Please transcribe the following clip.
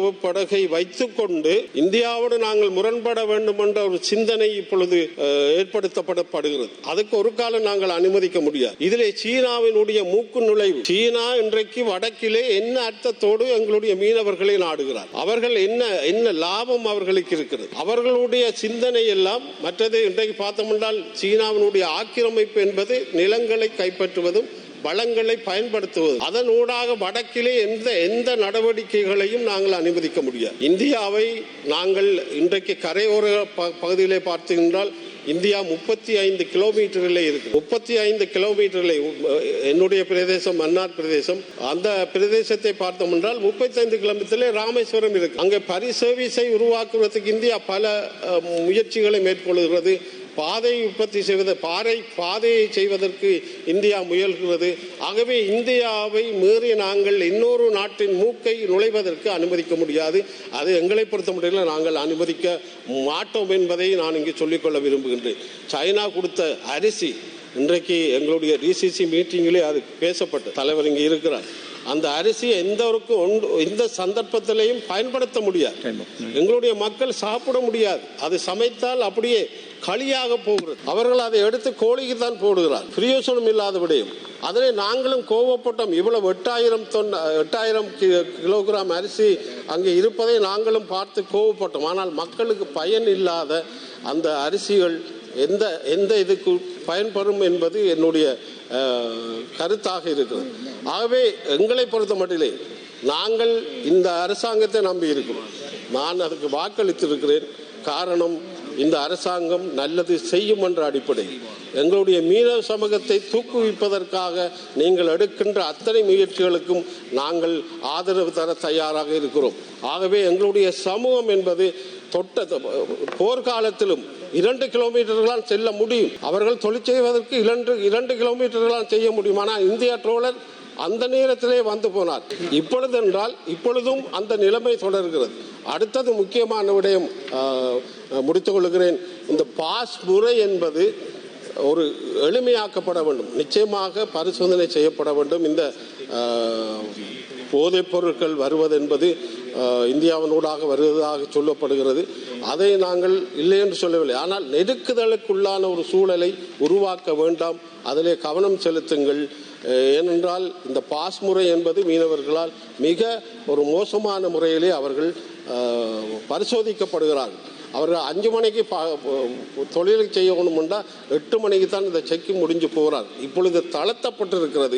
உளவு படகை வைத்துக் கொண்டு இந்தியாவோடு நாங்கள் முரண்பட வேண்டும் என்ற ஒரு சிந்தனை இப்பொழுது ஏற்படுத்தப்படுகிறது. அதுக்கு ஒரு காலம் நாங்கள் அனுமதிக்க முடியாது. இதிலே சீனாவினுடைய மூக்கு நுழைவு. சீனா இன்றைக்கு வடக்கிலே என்ன அர்த்தத்தோடு எங்களுடைய மீனவர்களை நாடுகிறார். அவர்கள் என்ன லாபம் அவர்களுக்கு இருக்கிறது? அவர்களுடைய சிந்தனை எல்லாம் மற்றது. இன்றைக்கு பார்த்தோம் என்றால் சீனாவினுடைய ஆக்கிரமிப்பு என்பது நிலங்களை கைப்பற்றுவதும் வளங்களை பயன்படுத்துவது. அதனூடாக வடக்கிலே எந்த நடவடிக்கைகளையும் நாங்கள் அனுமதிக்க முடியாது. இந்தியாவை நாங்கள் இன்றைக்கு கரையோர பகுதியிலே பார்த்தீங்கன்றால் இந்தியா 35 கிலோமீட்டரிலே இருக்கு. 35 கிலோமீட்டரிலே என்னுடைய பிரதேசம் மன்னார் பிரதேசம். அந்த பிரதேசத்தை பார்த்தோம் என்றால் 35 கிலோமீட்டரிலே ராமேஸ்வரம் இருக்கு. அங்கே பரிசர்வீஸை உருவாக்குவதற்கு இந்தியா பல முயற்சிகளை மேற்கொள்கிறது. பாதை உற்பத்தி செய்வது, பாதையை செய்வதற்கு இந்தியா முயல்கிறது. ஆகவே இந்தியாவை மீறி நாங்கள் இன்னொரு நாட்டின் மூக்கை நுழைவதற்கு அனுமதிக்க முடியாது. அது எங்களை பொறுத்த மட்டும் நாங்கள் அனுமதிக்க மாட்டோம் என்பதை நான் இங்கு சொல்லிக்கொள்ள விரும்புகின்றேன். சைனா கொடுத்த அரிசி இன்றைக்கு எங்களுடைய டிசிசி மீட்டிங்கிலே அது பேசப்பட்ட தலைவர் இங்கே இருக்கிறார். அந்த அரிசியை எந்த சந்தர்ப்பத்திலையும் பயன்படுத்த முடியாது. எங்களுடைய மக்கள் சாப்பிட முடியாது. அது சமைத்தால் அப்படியே களியாக போகிறது. அவர்கள் அதை எடுத்து கோழிக்கு தான் போடுகிறார். பிரயோசனம் இல்லாத விடயம். அதனை நாங்களும் கோவப்பட்டோம். இவ்வளவு 8,000 கிலோகிராம் அரிசி அங்கே இருப்பதை நாங்களும் பார்த்து கோவப்பட்டோம். ஆனால் மக்களுக்கு பயன் இல்லாத அந்த அரிசிகள் எந்த இதுக்கு பயன்படும் என்பது என்னுடைய கருத்தாக இருக்கிறது. ஆகவே எங்களை பொறுத்த மட்டிலே நாங்கள் இந்த அரசாங்கத்தை நம்பி இருக்கிறோம். நான் அதுக்கு வாக்களித்திருக்கிறேன். காரணம், இந்த அரசாங்கம் நல்லது செய்யும் என்ற அடிப்படையில் எங்களுடைய மீனவ சமூகத்தை தூக்குவிப்பதற்காக நீங்கள் எடுக்கின்ற அத்தனை முயற்சிகளுக்கும் நாங்கள் ஆதரவு தர தயாராக இருக்கிறோம். ஆகவே எங்களுடைய சமூகம் என்பது போர்க்காலத்திலும் 2 கிலோமீட்டர்களால் செல்ல முடியும். அவர்கள் தொழில் செய்வதற்கு 2 கிலோமீட்டர்களால் செய்ய முடியும். ஆனால் இந்தியா ட்ரோலர் அந்த நேரத்திலே வந்து போனார். இப்பொழுது என்றால் இப்பொழுதும் அந்த நிலைமை தொடர்கிறது. அடுத்தது முக்கியமான விடயம் முடித்துக் கொள்கிறேன். இந்த பாஸ் முறை என்பது ஒரு எளிமையாக்கப்பட வேண்டும். நிச்சயமாக பரிசோதனை செய்யப்பட வேண்டும். இந்த போதைப் பொருட்கள் வருவது என்பது இந்தியாவினூடாக வருவதாக சொல்லப்படுகிறது. அதை நாங்கள் இல்லை என்று சொல்லவில்லை. ஆனால் நெருக்குதலுக்குள்ளான ஒரு சூழலை உருவாக்க வேண்டாம். அதிலே கவனம் செலுத்துங்கள். ஏனென்றால் இந்த பாஸ் முறை என்பது மீனவர்களால் மிக ஒரு மோசமான முறையிலே அவர்கள் பரிசோதிக்கப்படுகிறார்கள். அவர்கள் 5 மணிக்கு தொழிலை செய்யணும் என்றால் 8 மணிக்கு தான் இந்த செக்கிங் முடிஞ்சு போகிறார். இப்பொழுது தளர்த்தப்பட்டிருக்கிறது.